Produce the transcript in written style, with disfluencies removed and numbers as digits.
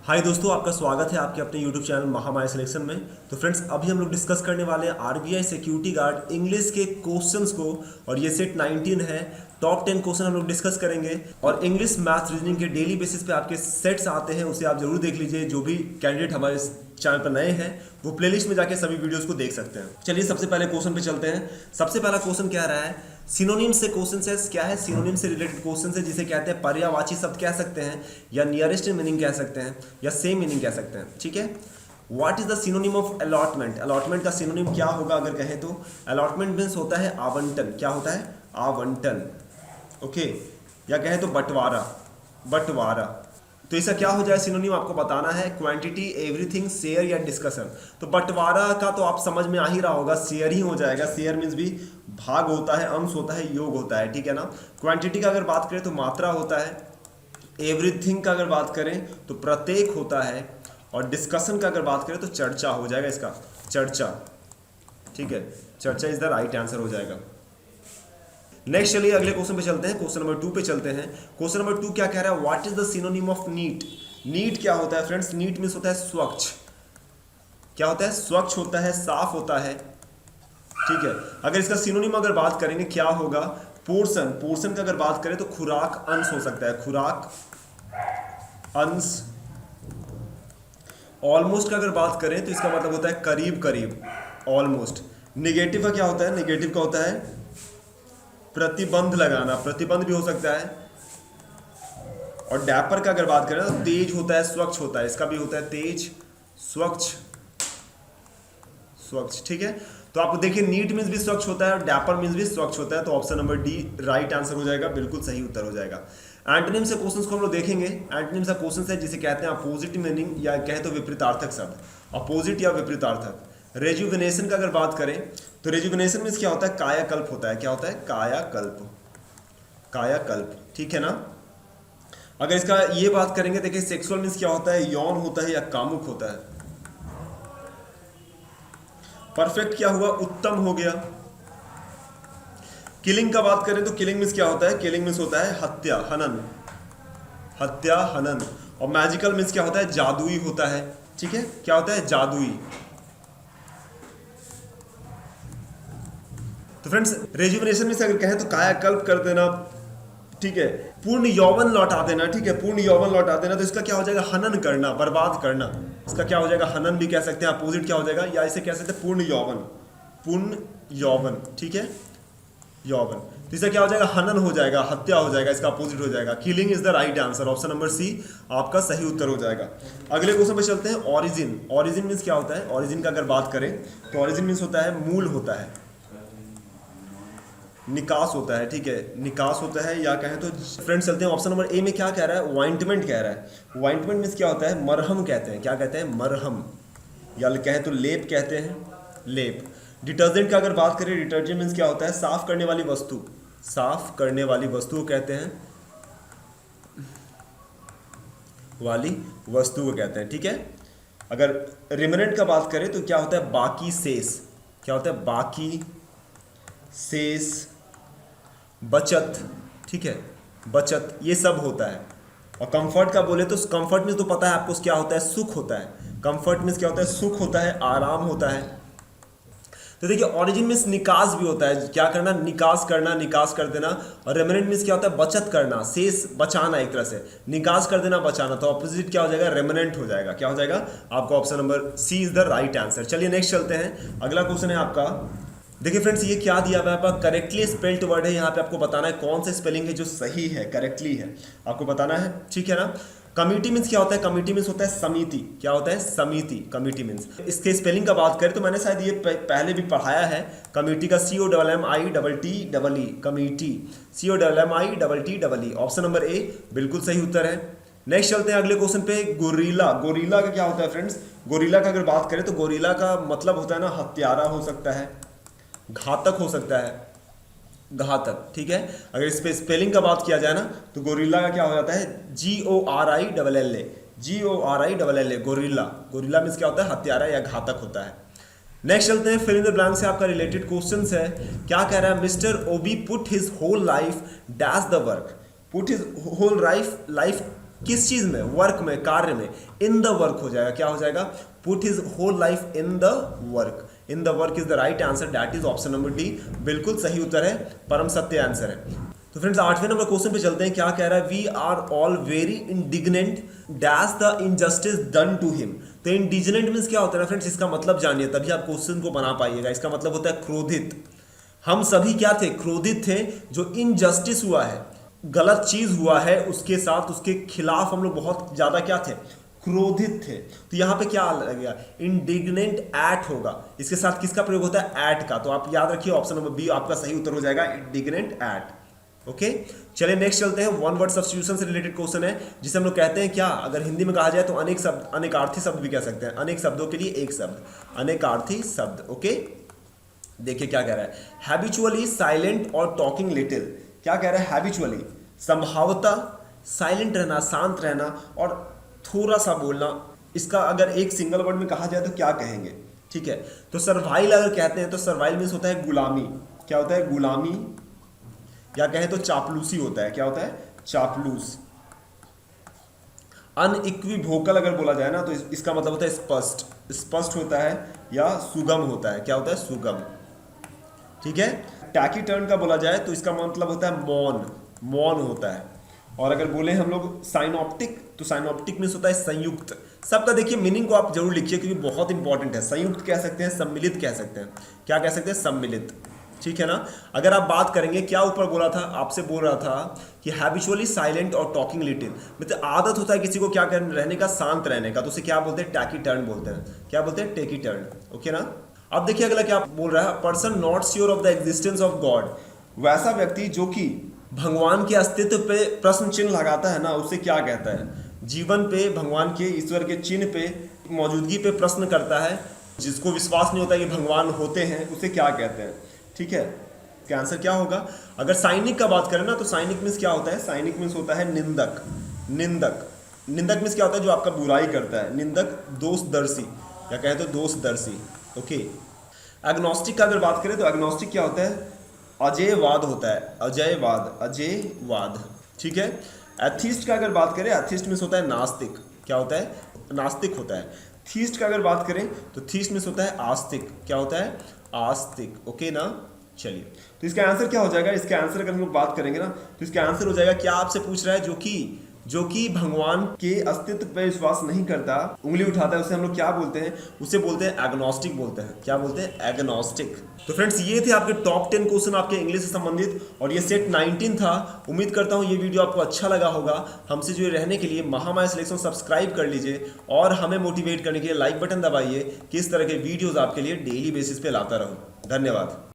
हाय दोस्तों, आपका स्वागत है आपके अपने YouTube चैनल महामाया सिलेक्शन में। तो फ्रेंड्स, अभी हम लोग डिस्कस करने वाले हैं आरबीआई सिक्योरिटी गार्ड इंग्लिश के क्वेश्चंस को। और ये सेट 19 है। टॉप 10 क्वेश्चन हम लोग डिस्कस करेंगे। और इंग्लिश मैथ रीजनिंग के डेली बेसिस पे आपके सेट्स आते हैं, उसे आप जरूर देख लीजिए। जो भी कैंडिडेट हमारे चैनल पर नए हैं वो प्लेलिस्ट में जाके सभी वीडियोस को देख सकते हैं। चलिए सबसे पहले क्वेश्चन पे चलते हैं। सबसे पहला क्वेश्चन क्या रहा है, सिनोनिम से क्वेश्चन है। क्या है सिनोनिम से रिलेटेड क्वेश्चन है, जिसे कहते हैं पर्यायवाची शब्द कह सकते हैं, या नियरेस्ट मीनिंग कह सकते हैं, या सेम मीनिंग कह सकते हैं। ठीक है, what is the synonym of allotment. Allotment का सिनोनिम क्या होगा अगर कहें तो? अलॉटमेंट मीन्स होता है आवंटन। क्या होता है? आवंटन। ओके, या कहें तो बंटवारा। बंटवारा। तो इसका क्या हो जाए सिनोनिम, आपको बताना है। क्वांटिटी, एवरीथिंग, शेयर या डिस्कशन। तो बंटवारा का तो आप समझ में आ ही रहा होगा, शेयर ही हो जाएगा। शेयर मीन्स भी भाग होता है, अंश होता है, योग होता है। ठीक है ना। क्वांटिटी का अगर बात करें तो मात्रा होता है। एवरीथिंग का अगर बात करें तो प्रत्येक होता है। और डिस्कशन का अगर बात करें तो चर्चा हो जाएगा इसका, चर्चा। ठीक है, चर्चा इज द राइट आंसर हो जाएगा। नेक्स्ट चलिए अगले क्वेश्चन पे चलते हैं। क्वेश्चन नंबर 2 पे चलते हैं। क्वेश्चन नंबर 2 क्या कह रहा है, what is the synonym of neat. Neat क्या होता है फ्रेंड्स? नीट मीन्स होता है स्वच्छ। क्या होता है? स्वच्छ होता है, साफ होता है। ठीक है, अगर इसका सिनोनिम अगर बात करेंगे क्या होगा? पोर्शन। पोर्शन का अगर बात करें तो खुराक, अंश हो सकता है। खुराक, अंश। ऑलमोस्ट का अगर बात करें तो इसका मतलब होता है करीब करीब, ऑलमोस्ट। निगेटिव का क्या होता है? निगेटिव का होता है प्रतिबंध लगाना, प्रतिबंध भी हो सकता है। और डैपर का अगर बात करें तो तेज होता है, स्वच्छ होता है। इसका भी होता है तेज, स्वच्छ, स्वच्छ। ठीक है, तो आप देखिए नीट मीन्स भी स्वच्छ होता है और डैपर मीन्स भी स्वच्छ होता है। तो option number D right answer हो जाएगा, बिल्कुल सही उत्तर हो जाएगा। एंटोनिम से क्वेश्चंस को हम लोग देखेंगे। एंटोनिम से क्वेश्चंस है जिसे कहते हैं अपोजिट मीनिंग, या कहे तो विपरीतार्थक शब्द। अपोजिट या विपरीतार्थक। रेजुविनेशन का अगर बात करें तो रेजुविनेशन मीन्स क्या होता है? कायाकल्प होता है। क्या होता है? कायाकल्प, कायाकल्प। ठीक है ना। अगर इसका ये बात करेंगे, देखिए सेक्सुअल मीन्स क्या होता है? यौन होता है या कामुक होता है। परफेक्ट क्या हुआ? उत्तम हो गया। किलिंग का बात करें तो किलिंग मीन्स क्या होता है? किलिंग मीन्स होता है हत्या, हनन, हत्या, हनन। और मैजिकल मीन्स क्या होता है? जादुई होता है। ठीक है, क्या होता है? जादुई। तो फ्रेंड्स, रेजुविनेशन में से अगर कहें तो कायाकल्प कर देना। ठीक है, पूर्ण यौवन लौटा देना। ठीक है, पूर्ण यौवन लौटा देना। तो इसका क्या हो जाएगा? हनन करना, बर्बाद करना। इसका क्या हो जाएगा? हनन भी कह सकते हैं। अपोजिट क्या हो जाएगा? या इसे कह सकते हैं पूर्ण यौवन, पूर्ण यौवन। ठीक है, यौवन। तो इसका क्या हो जाएगा? हनन हो जाएगा, हत्या हो जाएगा। इसका अपोजिट हो जाएगा killing is the right answer. Option number C आपका सही उत्तर हो जाएगा। अगले क्वेश्चन पे चलते हैं। ऑरिजिन। ऑरिजिन मीन्स क्या होता है? ऑरिजिन का अगर बात करें तो ऑरिजिन मीन्स होता है मूल होता है, निकास होता है। ठीक है, निकास होता है। या कहें तो फ्रेंड्स चलते हैं ऑप्शन नंबर ए में। क्या कह रहा है? वाइंटमेंट कह रहा है। वाइंटमेंट मीन्स क्या होता है? मरहम कहते हैं। क्या कहते हैं? मरहम। या कहें तो लेप कहते हैं, लेप। डिटर्जेंट का अगर बात करें, डिटर्जेंट मीन्स क्या होता है? साफ करने वाली वस्तु, साफ करने वाली वस्तु को कहते हैं, वाली वस्तु को कहते हैं। ठीक है, अगर रिमेनेंट का बात करें तो क्या होता है? बाकी शेष। क्या होता है? बाकी शेष, बचत। ठीक है, बचत, ये सब होता है। और कंफर्ट का बोले तो कंफर्ट में तो पता है आपको क्या होता है? सुख होता है। कंफर्ट में क्या होता है? सुख होता है, आराम होता है। तो देखिए ऑरिजिन मीन्स निकास भी होता है। क्या करना? निकास करना, निकास कर देना। और रेमिनेंट मीन्स क्या होता है? बचत करना, शेष बचाना। एक तरह से निकास कर देना, बचाना। तो ऑपोजिट क्या हो जाएगा? रेमिनेंट हो जाएगा। क्या हो जाएगा? आपका option number C is the right answer. चलिए नेक्स्ट चलते हैं। अगला क्वेश्चन है आपका। देखिए फ्रेंड्स, ये क्या दिया हुआ है आपका? करेक्टली स्पेल्ड वर्ड है। यहाँ पे आपको बताना है कौन सा स्पेलिंग है जो सही है, करेक्टली है, आपको बताना है। ठीक है ना। कमिटी मीन्स क्या होता है? कमिटी मीन्स होता है समिति। क्या होता है? समिति, कमिटी मीन्स। इसके स्पेलिंग का बात करें तो मैंने शायद ये पहले भी पढ़ाया है। कमिटी का COMMITTE, committee, COMMITTE। Option number A बिल्कुल सही उत्तर है। नेक्स्ट चलते हैं अगले क्वेश्चन पे। गोरिल्ला। गोरिल्ला का क्या होता है फ्रेंड्स? गोरिल्ला का अगर बात करें तो गोरिल्ला का मतलब होता है ना, हत्यारा हो सकता है, घातक हो सकता है, घातक। ठीक है, अगर इस पे स्पेलिंग का बात किया जाए ना तो गोरिल्ला का क्या हो जाता है? GORILLA, GORILLA, gorilla. Gorilla means क्या होता है? हत्यारा या घातक होता है। नेक्स्ट चलते हैं। फिल इन द ब्लैंक से आपका रिलेटेड क्वेश्चन है। क्या कह रहा है? Mr OB put his whole life dash the work. Put his whole life किस चीज में, वर्क में, कार्य में, इन द वर्क हो जाएगा, क्या हो जाएगा, put his whole life in the work, in the work is the right answer, that is option number D, बिल्कुल सही उत्तर है, परम सत्य आंसर है। तो फ्रेंड्स 8वें नंबर क्वेश्चन पे चलते हैं, क्या कह रहा है, we are all very indignant dash the injustice done to him. तो इंडिग्नेंट मींस क्या होता है ना फ्रेंड्स, इसका मतलब जानिए तभी आप क्वेश्चन को बना पाइएगा। इसका मतलब होता है क्रोधित। हम सभी क्या थे, क्रोधित थे, जो इनजस्टिस हुआ है, गलत चीज हुआ है उसके साथ, उसके खिलाफ हम लोग बहुत ज्यादा क्या थे, क्रोधित थे। तो यहां पे क्या लगेगा, इंडिग्नेंट एट होगा, इसके साथ किसका प्रयोग होता है, एट का। तो आप याद रखिए ऑप्शन नंबर बी आपका सही उत्तर हो जाएगा, इंडिग्नेंट एट। ओके चलिए नेक्स्ट चलते हैं। वन वर्ड सब्स्टिट्यूशन से रिलेटेड क्वेश्चन है, जिसे हम लोग कहते हैं क्या, अगर हिंदी में कहा जाए तो अनेक शब्द, अनेकार्थी शब्द भी कह सकते हैं, अनेक शब्दों के लिए एक शब्द, अनेकार्थी शब्द। ओके देखिए क्या कह रहा है, हैबिचुअली साइलेंट और टॉकिंग लिटिल। क्या कह रहा है, हैबिचुअली संभवतः, साइलेंट रहना, शांत रहना और थोड़ा सा बोलना। इसका अगर एक सिंगल वर्ड में कहा जाए तो क्या कहेंगे, ठीक है। तो सर्वाइल अगर कहते हैं तो सर्वाइल मीन्स होता है गुलामी। क्या होता है, गुलामी, या कहें तो चापलूसी होता है। क्या होता है, चापलूस। अनइक्विवोकल अगर बोला जाए ना तो इसका मतलब होता है स्पष्ट, स्पष्ट होता है या सुगम होता है। क्या होता है, सुगम, ठीक है। टैकीटर्न का बोला जाए तो इसका मतलब होता है मौन, मौन होता है। और अगर बोले हम लोग साइनॉप्टिक, तो साइनॉप्टिक मीन्स होता है संयुक्त। सबका देखिए मीनिंग को आप जरूर लिखिए क्योंकि बहुत इंपॉर्टेंट है। संयुक्त कह सकते हैं, सम्मिलित कह सकते हैं। क्या कह सकते हैं, सम्मिलित, ठीक है ना। अगर आप बात करेंगे, क्या ऊपर बोला था, आपसे बोल रहा था कि हैबिचुअली साइलेंट और टॉकिंग लिटिल, मतलब आदत होता है किसी को क्या करने, रहने का, शांत रहने का, तो उसे क्या बोलते हैं, टैकी टर्न बोलते हैं। क्या बोलते हैं, टेकी टर्न। ओके ना। अब देखिए अगला क्या बोल रहा है, person not sure of the existence of God. वैसा व्यक्ति जो कि भगवान के अस्तित्व पे प्रश्न चिन्ह लगाता है ना, उसे क्या कहता है, जीवन पे भगवान के, ईश्वर के चिन्ह पे, मौजूदगी पे प्रश्न करता है, जिसको विश्वास नहीं होता कि भगवान होते हैं, उसे क्या कहते हैं, ठीक है। क्या आंसर क्या होगा। अगर साइनिक का बात करें ना तो साइनिक मीन्स क्या होता है, साइनिक मीन्स होता है निंदक, निंदक, निंदक मीन्स क्या होता है, जो आपका बुराई करता है, निंदक, दोषदर्शी, या कहें तो दोषदर्शी। ओके एग्नोस्टिक का अगर बात करें तो एग्नोस्टिक क्या होता है, अजयवाद होता है, अजयवाद, अजयवाद, ठीक है। एथिस्ट का अगर बात करें, एथिस्ट मीन्स होता है नास्तिक। क्या होता है, नास्तिक होता है। थीस्ट का अगर बात करें तो थीस्ट मीन्स होता है आस्तिक। क्या होता है, आस्तिक। ओके ना। चलिए तो इसका आंसर क्या हो जाएगा, इसका आंसर अगर हम लोग बात करेंगे ना तो इसका आंसर हो जाएगा, क्या आपसे पूछ रहा है, जो कि भगवान के अस्तित्व पर विश्वास नहीं करता, उंगली उठाता है, उसे हम लोग क्या बोलते हैं, उसे बोलते हैं एग्नोस्टिक बोलते हैं। क्या बोलते हैं, एग्नोस्टिक। तो फ्रेंड्स ये थे आपके टॉप 10 क्वेश्चन आपके इंग्लिश से संबंधित, और ये सेट 19 था। उम्मीद करता हूँ ये वीडियो आपको अच्छा लगा होगा। हमसे जुड़े रहने के लिए महामाया सिलेक्शन सब्सक्राइब कर लीजिए और हमें मोटिवेट करने के लिए लाइक बटन दबाइए कि इस तरह के वीडियोज आपके लिए डेली बेसिस पे लाता रहूँ। धन्यवाद।